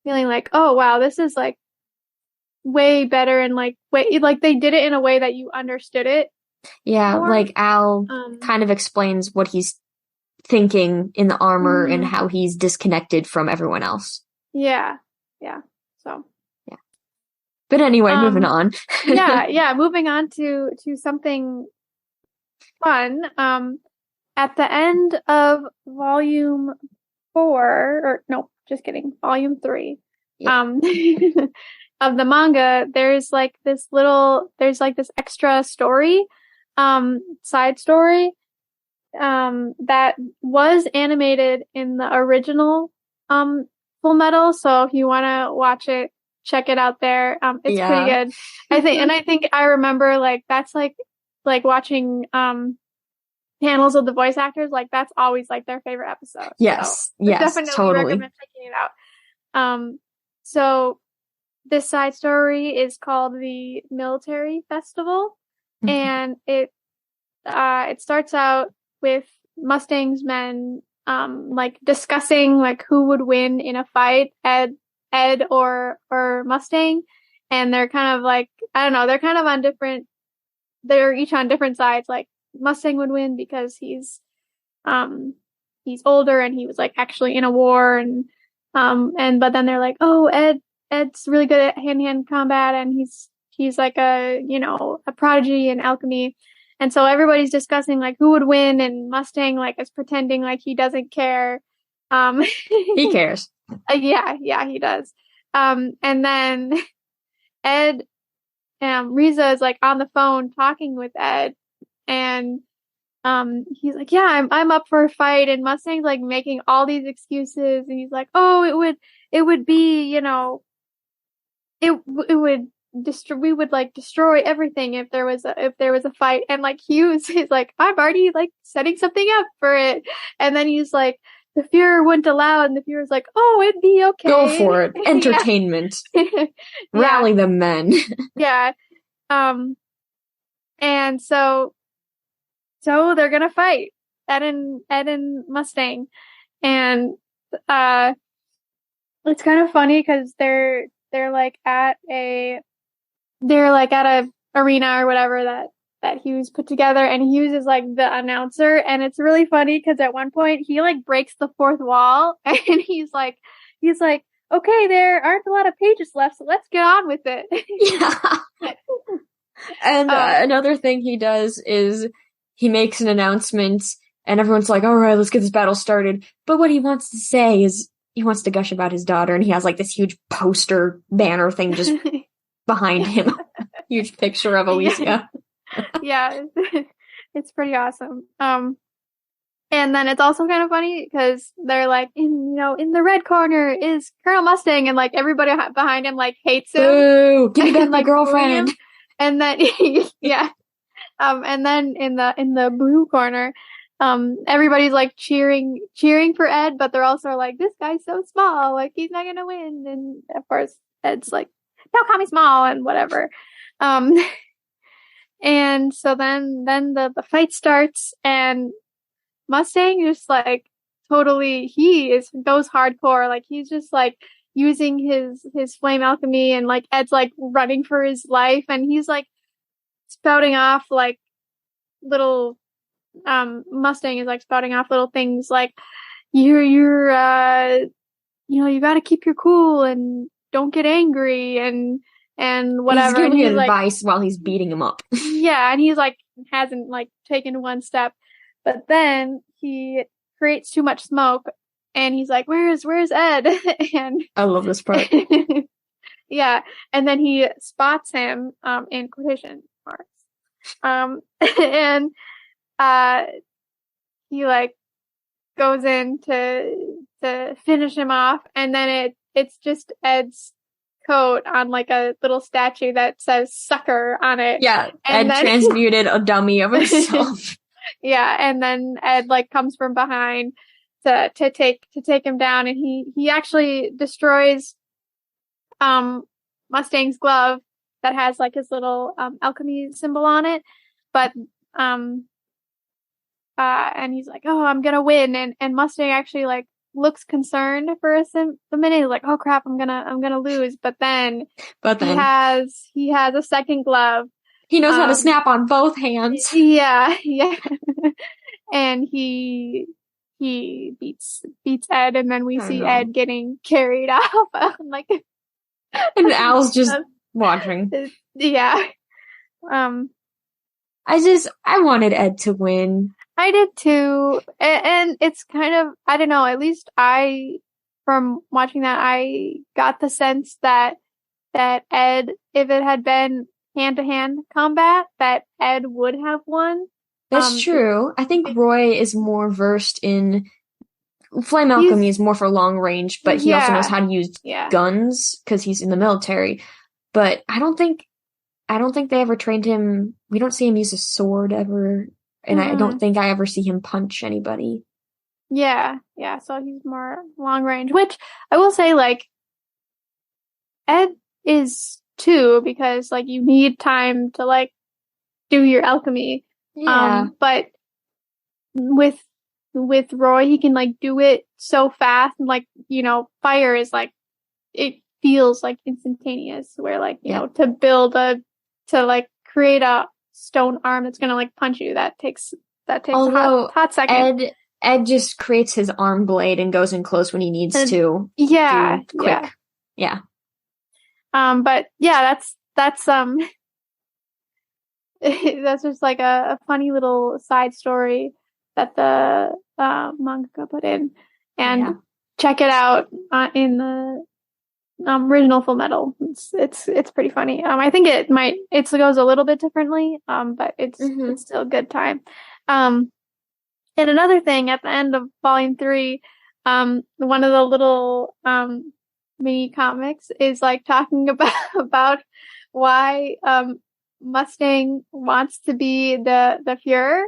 feeling like, oh wow, this is like way better, and like way like they did it in a way that you understood it Yeah, more. like Al kind of explains what he's thinking in the armor and how he's disconnected from everyone else. Yeah. Yeah. So, yeah. But anyway, moving on. yeah, moving on to something fun. At the end of volume 4, or no, just kidding, volume 3, of the manga, there's like this extra story, side story, that was animated in the original, Fullmetal. So if you want to watch it, check it out there. It's pretty good. I think I remember like that's like watching, panels of the voice actors, like that's always like their favorite episode. Yes, so yes, definitely totally. recommend checking it out. So this side story is called the Military Festival, and it starts out with Mustang's men like discussing like who would win in a fight, Ed or Mustang, and they're kind of like, I don't know, they're each on different sides. Like Mustang would win because he's older and he was like actually in a war, and but then they're like, oh, Ed's really good at hand-to-hand combat, and he's like a prodigy in alchemy. And so everybody's discussing like who would win, and Mustang like is pretending like he doesn't care. He cares. Yeah, he does. And then Ed, Riza is like on the phone talking with Ed, and he's like, yeah, I'm up for a fight, and Mustang's like making all these excuses, and he's like, oh, it would be, it would we would like destroy everything if there was a fight. And like Hughes is like, I'm already like setting something up for it. And then he's like, the Fuhrer wouldn't allow it, and the Fuhrer's like, oh, it'd be okay. Go for it. Entertainment. Rally the men. Yeah. And so they're gonna fight Ed and Mustang, and it's kind of funny because they're like at a arena or whatever that Hughes put together, and Hughes is like the announcer, and it's really funny because at one point he like breaks the fourth wall, and he's like, okay, there aren't a lot of pages left, so let's get on with it. Yeah. And another thing he does is he makes an announcement, And everyone's like, all right, let's get this battle started. But what he wants to say is he wants to gush about his daughter, and he has like this huge poster banner thing just behind him. Huge picture of Alicia. Yeah, it's pretty awesome. And then it's also kind of funny because they're like, in the red corner is Colonel Mustang, and like everybody behind him like hates him. Boo! Give me back and, my like, girlfriend. And then yeah. And then in the blue corner, everybody's like cheering for Ed, but they're also like, this guy's so small, like he's not gonna win. And of course, Ed's like, don't call me small and whatever. And so then the fight starts, and Mustang just like totally goes hardcore. Like he's just like using his flame alchemy, and like Ed's like running for his life, and he's like spouting off like little Mustang is like spouting off little things like you're you got to keep your cool and don't get angry and whatever. He's giving and advice while he's beating him up. Yeah, and he's like hasn't like taken one step, but then he creates too much smoke, and he's like, "Where's Ed?" And I love this part. Yeah, and then he spots him in quotation marks, and he like goes in to finish him off, and then it's just Ed's coat on like a little statue that says sucker on it. Yeah, and Ed transmuted a dummy of himself. Yeah, and then Ed like comes from behind to take him down, and he actually destroys Mustang's glove that has like his little alchemy symbol on it, but and he's like, oh, I'm gonna win, and Mustang actually like looks concerned for a minute. He's like, oh crap, I'm gonna lose, but then he has a second glove. He knows how to snap on both hands. Yeah. And he beats Ed, and then we see Ed getting carried off. Like, and Al's just watching. Yeah. I wanted Ed to win. I did too. And it's kind of, I don't know, at least from watching that, I got the sense that Ed, if it had been hand-to-hand combat, that Ed would have won. That's true. I think Roy is more versed in flame alchemy is more for long range, but he also knows how to use guns because he's in the military. But I don't think they ever trained him. We don't see him use a sword ever, and I don't think I ever see him punch anybody. Yeah. So he's more long range, which I will say, like, Ed is too, because like you need time to like do your alchemy. Yeah. But with Roy, he can like do it so fast, and like, fire is like, it feels like instantaneous, where like, you know, to like create a stone arm that's gonna like punch you, that takes a hot second. Ed just creates his arm blade and goes in close when he needs to. Yeah. Quick. Yeah. But yeah, that's that's just like a funny little side story that the manga put in, and check it out in the original Fullmetal. It's pretty funny. I think it goes a little bit differently, but it's still a good time. And another thing at the end of Volume 3, one of the little mini comics is like talking about why Mustang wants to be the Fuhrer,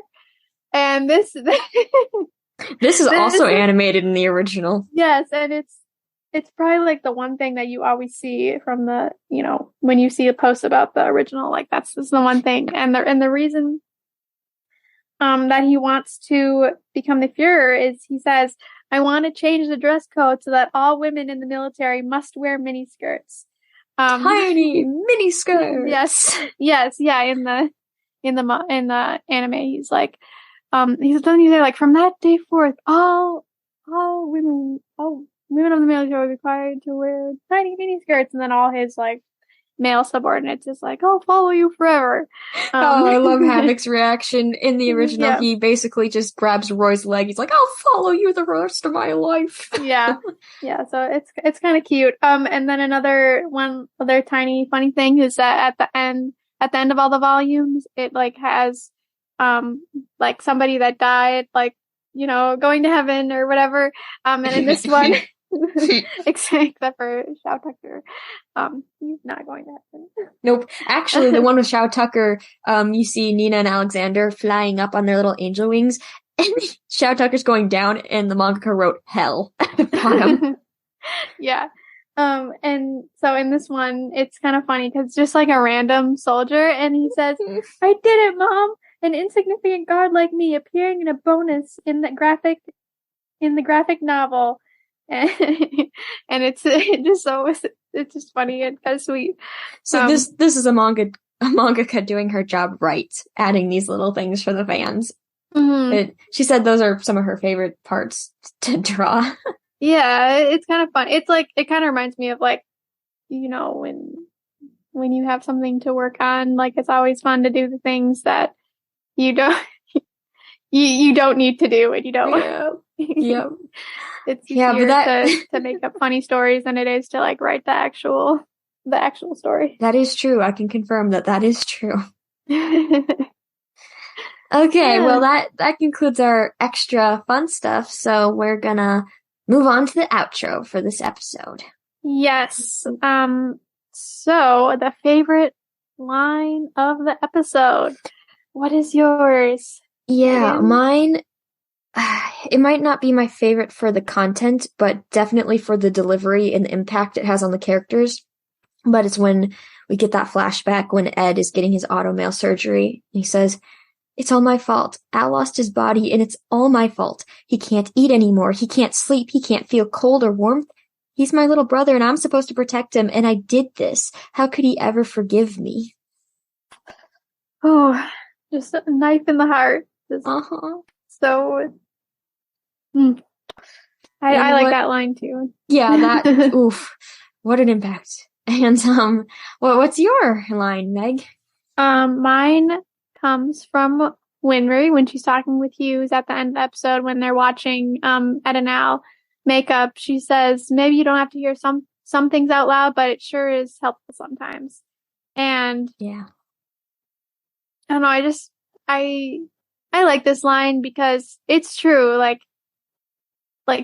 and this is also animated in the original. Yes, and it's probably like the one thing that you always see from the, when you see a post about the original, like that's the one thing, and the reason that he wants to become the Fuhrer is, he says, I want to change the dress code so that all women in the military must wear miniskirts. Tiny miniskirts. Yes, yeah. In the anime, he's like, he's like, from that day forth, all women of the military are required to wear tiny miniskirts, and then all his like, male subordinates is like, I'll follow you forever. I love Havoc's reaction. In the original, Yeah. he basically just grabs Roy's leg. He's like, I'll follow you the rest of my life. Yeah. Yeah, so it's kind of cute. And then one other tiny funny thing is that at the end of all the volumes, it like has like somebody that died, like, going to heaven or whatever. And in this one, except for Shao Tucker, he's not going to heaven. Nope. Actually, the one with Shao Tucker, you see Nina and Alexander flying up on their little angel wings, and Shao Tucker's going down, and the mangaka wrote hell at the bottom. Yeah. And so in this one, it's kind of funny because it's just like a random soldier, and he says, I did it, Mom! An insignificant guard like me appearing in a bonus in the graphic novel. And it's just funny and kind of sweet. So this is a mangaka doing her job right, adding these little things for the fans. Mm-hmm. She said those are some of her favorite parts to draw. Yeah, it's kind of fun. It's like, it kind of reminds me of like, when you have something to work on, like it's always fun to do the things that you don't you don't need to do and you don't. Yeah. It's easier to make up funny stories than it is to like write the actual story. That is true. I can confirm that is true. Okay, Yeah. well that concludes our extra fun stuff, so we're gonna move on to the outro for this episode. Yes. So the favorite line of the episode. What is yours? Yeah, Megan? mine, it might not be my favorite for the content, but definitely for the delivery and the impact it has on the characters. But it's when we get that flashback when Ed is getting his automail surgery. He says, it's all my fault. Al lost his body and it's all my fault. He can't eat anymore. He can't sleep. He can't feel cold or warmth. He's my little brother and I'm supposed to protect him, and I did this. How could he ever forgive me? Oh, just a knife in the heart. So, I like that line too. Yeah, oof, what an impact. And, what's your line, Meg? Mine comes from Winry when she's talking with Hughes at the end of the episode when they're watching, Ed and Al make up. She says, maybe you don't have to hear some things out loud, but it sure is helpful sometimes. And yeah, I don't know, I like this line because it's true. Like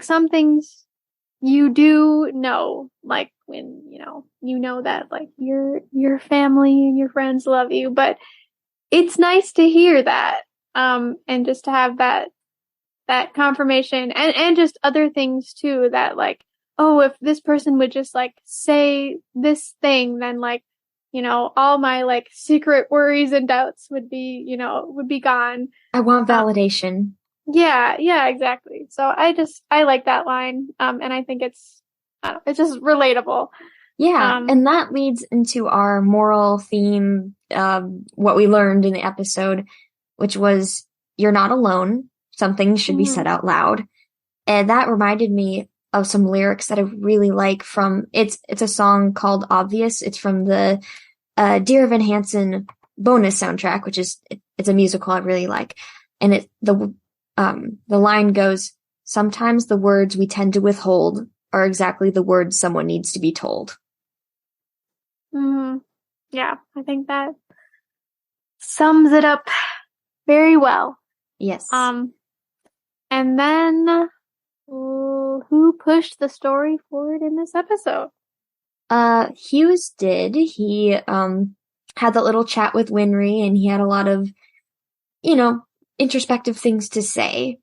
some things you do know, like when, you know that like your family and your friends love you, but it's nice to hear that. And just to have that confirmation and just other things too, that like, oh, if this person would just like say this thing, then like, all my like secret worries and doubts would be gone. I want validation. Yeah, exactly. So I like that line. And I think it's just relatable. Yeah, and that leads into our moral theme, what we learned in the episode, which was, you're not alone. Some things should be said out loud. And that reminded me of some lyrics that I really like from, it's a song called Obvious. It's from the Dear Evan Hansen bonus soundtrack, which is, it's a musical I really like. And the line goes, sometimes the words we tend to withhold are exactly the words someone needs to be told. Mm-hmm. Yeah, I think that sums it up very well. Yes. And then who pushed the story forward in this episode? Hughes did. He had that little chat with Winry, and he had a lot of, introspective things to say.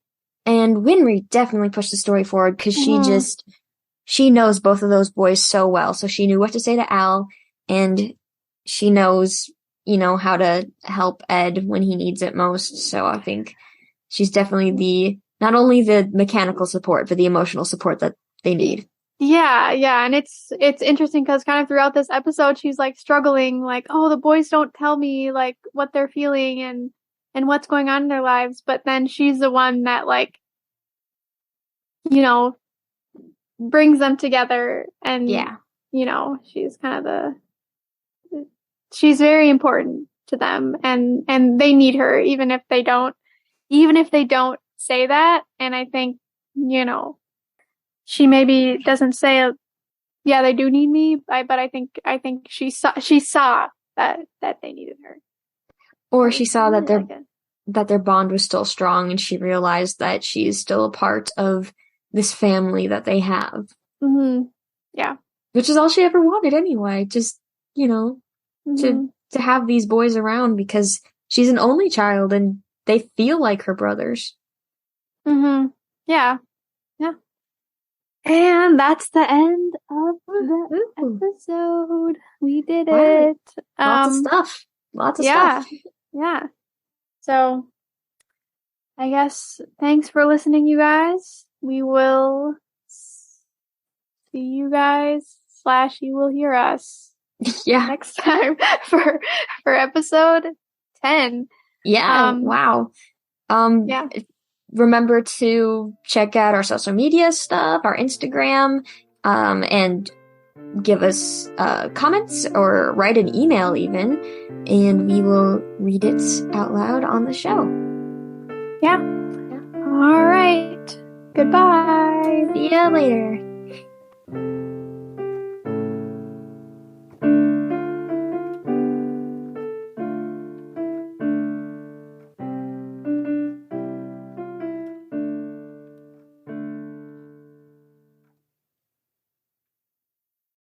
And Winry definitely pushed the story forward because she knows both of those boys so well. So she knew what to say to Al, and she knows, how to help Ed when he needs it most. So I think she's definitely not only the mechanical support, but the emotional support that they need. Yeah. And it's interesting because kind of throughout this episode, she's like struggling, like, oh, the boys don't tell me like what they're feeling and what's going on in their lives. But then she's the one that like, brings them together. And, she's kind of she's very important to them, and they need her, even if they don't say that. And I think, she maybe doesn't say, yeah, they do need me, but I think she saw that they needed her. Or she saw that their bond was still strong, and she realized that she is still a part of this family that they have. Mm-hmm. Yeah. Which is all she ever wanted anyway. Just, to have these boys around, because she's an only child and they feel like her brothers. Mm-hmm. Yeah. Yeah. And that's the end of the episode. We did it. Lots of stuff. Lots of stuff. Yeah. So, I guess thanks for listening, you guys. We will see you guys / you will hear us next time for episode 10. Yeah. Wow. Yeah. Remember to check out our social media stuff, our Instagram, and give us comments or write an email even, and we will read it out loud on the show. Yeah. All right. Goodbye. See ya later.